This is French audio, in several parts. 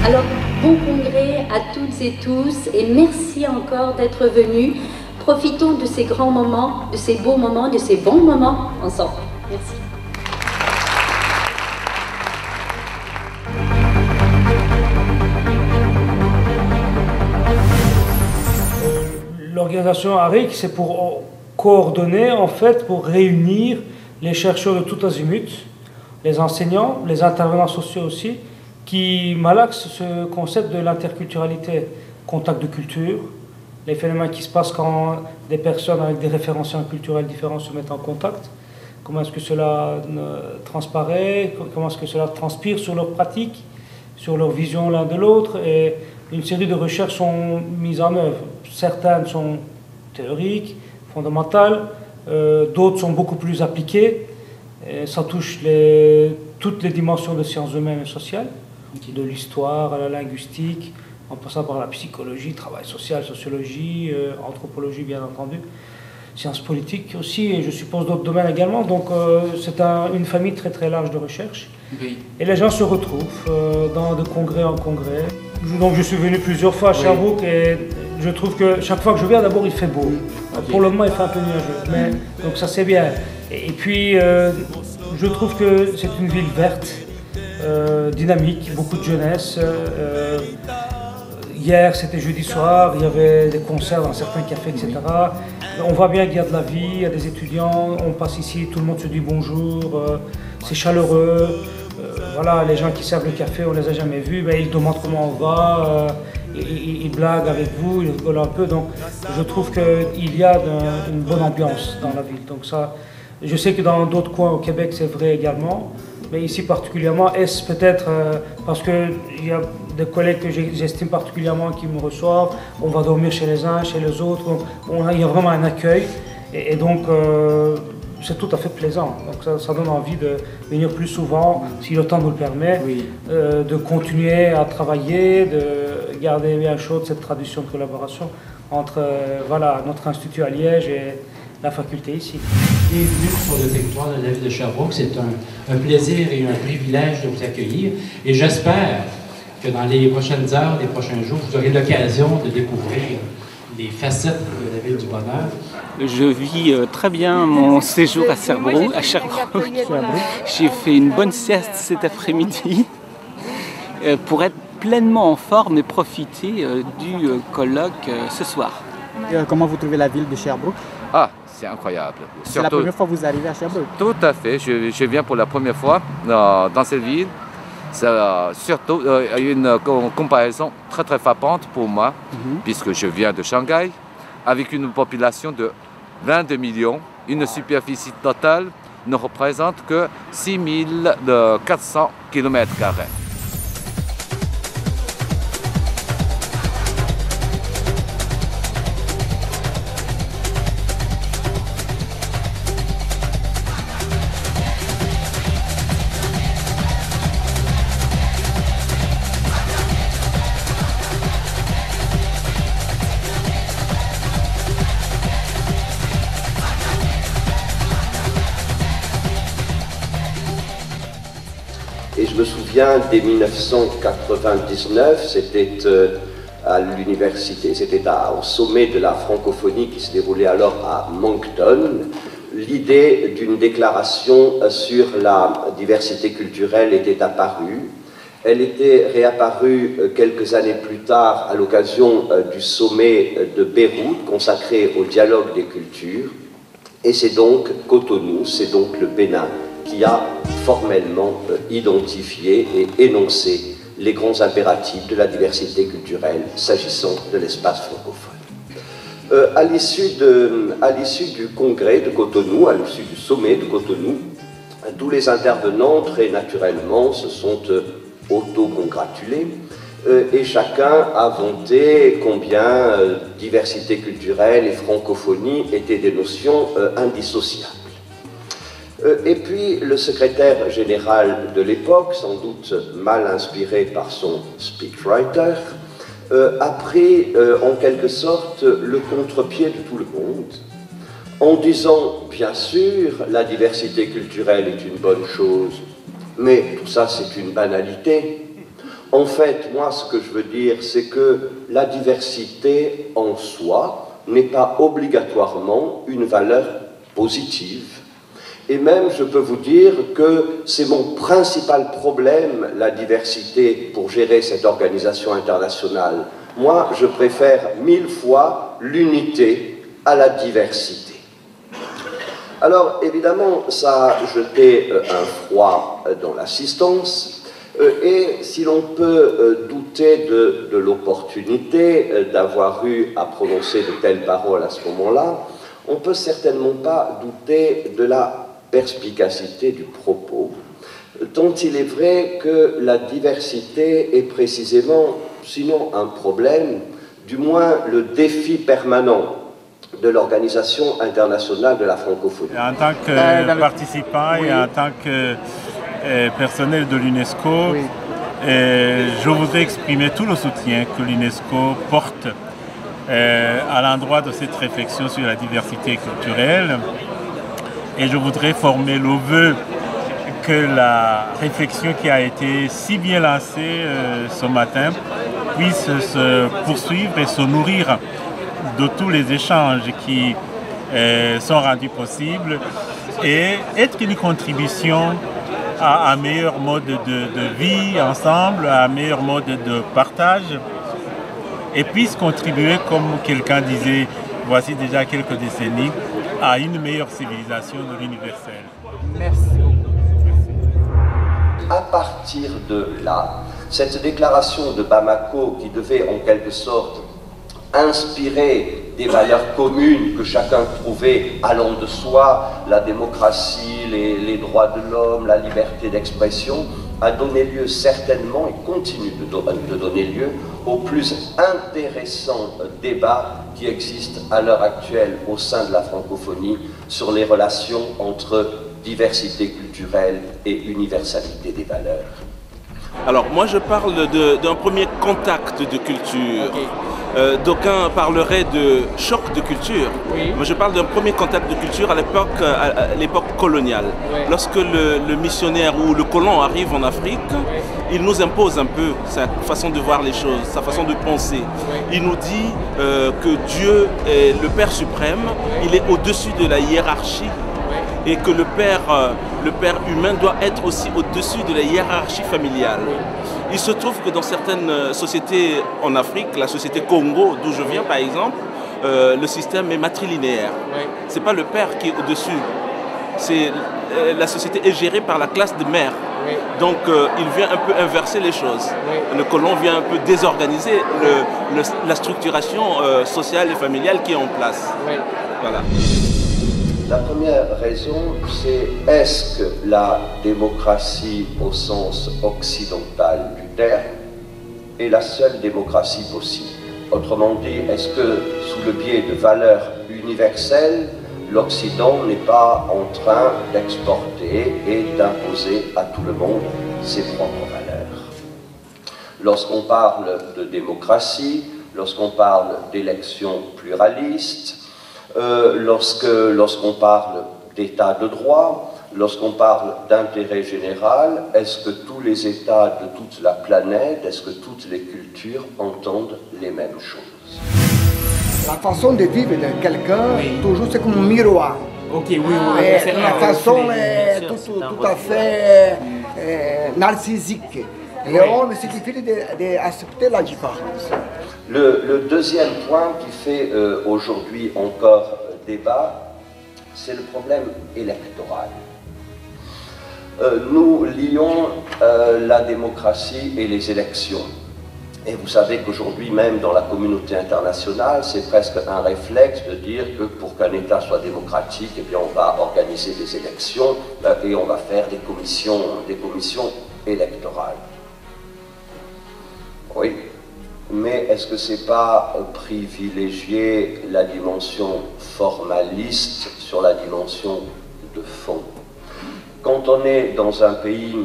Alors, bon congrès à toutes et tous et merci encore d'être venus. Profitons de ces grands moments, de ces beaux moments, de ces bons moments ensemble. Merci. L'organisation ARIC, c'est pour coordonner, en fait, pour réunir les chercheurs de tout azimut, les enseignants, les intervenants sociaux aussi, qui malaxent ce concept de l'interculturalité, contact de culture, les phénomènes qui se passent quand des personnes avec des référentiels culturels différents se mettent en contact, comment est-ce que cela transparaît, comment est-ce que cela transpire sur leurs pratiques, sur leur vision l'un de l'autre, et une série de recherches sont mises en œuvre. Certaines sont théoriques, fondamentales, d'autres sont beaucoup plus appliquées, et ça touche toutes les dimensions de sciences humaines et sociales, de l'histoire à la linguistique, en passant par la psychologie, travail social, sociologie, anthropologie bien entendu, sciences politiques aussi, et je suppose d'autres domaines également. Donc c'est une famille très très large de recherche. Oui. Et les gens se retrouvent de congrès en congrès. Donc je suis venu plusieurs fois à Sherbrooke et je trouve que chaque fois que je viens, d'abord il fait beau. Okay. Pour le moment il fait un peu nuageux, mais donc ça c'est bien. Et puis je trouve que c'est une ville verte, dynamique, beaucoup de jeunesse. Hier, c'était jeudi soir, il y avait des concerts dans certains cafés, etc. On voit bien qu'il y a de la vie, il y a des étudiants, on passe ici, tout le monde se dit bonjour, c'est chaleureux. Voilà, les gens qui servent le café, on ne les a jamais vus, ben, ils demandent comment on va, ils blaguent avec vous, ils rigolent un peu. Donc je trouve qu'il y a une bonne ambiance dans la ville. Donc ça, je sais que dans d'autres coins au Québec, c'est vrai également. Mais ici particulièrement, est-ce peut-être parce qu'il y a des collègues que j'estime particulièrement qui me reçoivent, on va dormir chez les uns, chez les autres, il y a vraiment un accueil et donc c'est tout à fait plaisant. Donc ça donne envie de venir plus souvent, si le temps nous le permet, oui. De continuer à travailler, de garder bien chaude cette tradition de collaboration entre voilà, notre institut à Liège et la faculté ici. Bienvenue sur le territoire de la ville de Sherbrooke. C'est un plaisir et un privilège de vous accueillir. Et j'espère que dans les prochaines heures, les prochains jours, vous aurez l'occasion de découvrir les facettes de la ville du bonheur. Je vis très bien mon séjour à Sherbrooke. J'ai fait une bonne sieste cet après-midi pour être pleinement en forme et profiter du colloque ce soir. Comment vous trouvez la ville de Sherbrooke? Ah, c'est incroyable. C'est la première fois que vous arrivez à Sherbrooke? Tout à fait. Je viens pour la première fois dans cette ville. Surtout, il y a une comparaison très très frappante pour moi, puisque je viens de Shanghai, avec une population de 22 millions. Une superficie totale ne représente que 6400 km². Et je me souviens, dès 1999, c'était à l'université, c'était au sommet de la francophonie qui se déroulait alors à Moncton, l'idée d'une déclaration sur la diversité culturelle était apparue. Elle était réapparue quelques années plus tard à l'occasion du sommet de Beyrouth consacré au dialogue des cultures. Et c'est donc Cotonou, c'est donc le Bénin qui a formellement identifié et énoncé les grands impératifs de la diversité culturelle s'agissant de l'espace francophone. À l'issue du congrès de Cotonou, à l'issue du sommet de Cotonou, tous les intervenants, très naturellement, se sont auto-congratulés et chacun a vanté combien diversité culturelle et francophonie étaient des notions indissociables. Et puis le secrétaire général de l'époque, sans doute mal inspiré par son speechwriter, a pris en quelque sorte le contre-pied de tout le monde, en disant, bien sûr, la diversité culturelle est une bonne chose, mais tout ça c'est une banalité. En fait, moi, ce que je veux dire, c'est que la diversité en soi n'est pas obligatoirement une valeur positive. Et même, je peux vous dire que c'est mon principal problème, la diversité, pour gérer cette organisation internationale. Moi, je préfère 1000 fois l'unité à la diversité. Alors, évidemment, ça a jeté un froid dans l'assistance, et si l'on peut douter de l'opportunité d'avoir eu à prononcer de telles paroles à ce moment-là, on ne peut certainement pas douter de la perspicacité du propos, tant il est vrai que la diversité est précisément, sinon un problème, du moins le défi permanent de l'Organisation internationale de la francophonie. En tant que participant et en tant que personnel de l'UNESCO, je voudrais exprimer tout le soutien que l'UNESCO porte à l'endroit de cette réflexion sur la diversité culturelle. Et je voudrais former le vœu que la réflexion qui a été si bien lancée ce matin puisse se poursuivre et se nourrir de tous les échanges qui sont rendus possibles et être une contribution à un meilleur mode de vie ensemble, à un meilleur mode de partage et puisse contribuer, comme quelqu'un disait voici déjà quelques décennies, à une meilleure civilisation de l'universel. Merci. À partir de là, cette déclaration de Bamako qui devait en quelque sorte inspirer des valeurs communes que chacun trouvait allant de soi, la démocratie, les droits de l'homme, la liberté d'expression, a donné lieu certainement et continue de donner lieu au plus intéressant débat qui existe à l'heure actuelle au sein de la francophonie sur les relations entre diversité culturelle et universalité des valeurs. Alors moi je parle d'un premier contact de culture. D'aucuns parleraient de choc de culture. Moi je parle d'un premier contact de culture à l'époque coloniale. Lorsque le missionnaire ou le colon arrive en Afrique, il nous impose un peu sa façon de voir les choses, sa façon de penser. Il nous dit que Dieu est le Père suprême, il est au-dessus de la hiérarchie et que le Père humain doit être aussi au-dessus de la hiérarchie familiale. Il se trouve que dans certaines sociétés en Afrique, la société Congo, d'où je viens par exemple, le système est matrilinéaire. Ce n'est pas le père qui est au-dessus. La société est gérée par la classe de mère. Donc il vient un peu inverser les choses. Le colon vient un peu désorganiser la structuration sociale et familiale qui est en place. Voilà. La première raison, c'est est-ce que la démocratie au sens occidental du terme est la seule démocratie possible? Autrement dit, est-ce que sous le biais de valeurs universelles, l'Occident n'est pas en train d'exporter et d'imposer à tout le monde ses propres valeurs? Lorsqu'on parle de démocratie, lorsqu'on parle d'élections pluralistes, lorsqu'on parle d'état de droit, lorsqu'on parle d'intérêt général, est-ce que tous les États de toute la planète, est-ce que toutes les cultures entendent les mêmes choses? La façon de vivre de quelqu'un, toujours c'est comme un miroir. La façon est tout à fait narcissique. Et on c'est difficile d'accepter la différence. Le deuxième point qui fait aujourd'hui encore débat, c'est le problème électoral. Nous lions la démocratie et les élections. Et vous savez qu'aujourd'hui, même dans la communauté internationale, c'est presque un réflexe de dire que pour qu'un État soit démocratique, eh bien, on va organiser des élections et on va faire des commissions électorales. Oui, mais est-ce que c'est pas privilégier la dimension formaliste sur la dimension de fond? Quand on est dans un pays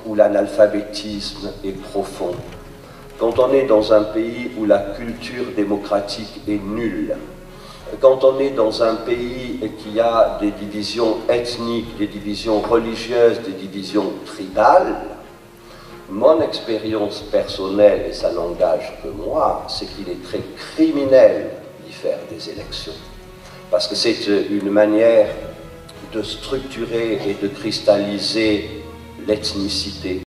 où l'analphabétisme est profond, quand on est dans un pays où la culture démocratique est nulle, quand on est dans un pays qui a des divisions ethniques, des divisions religieuses, des divisions tribales, Mon expérience personnelle, et ça n'engage que moi, c'est qu'il est très criminel d'y faire des élections. Parce que c'est une manière de structurer et de cristalliser l'ethnicité.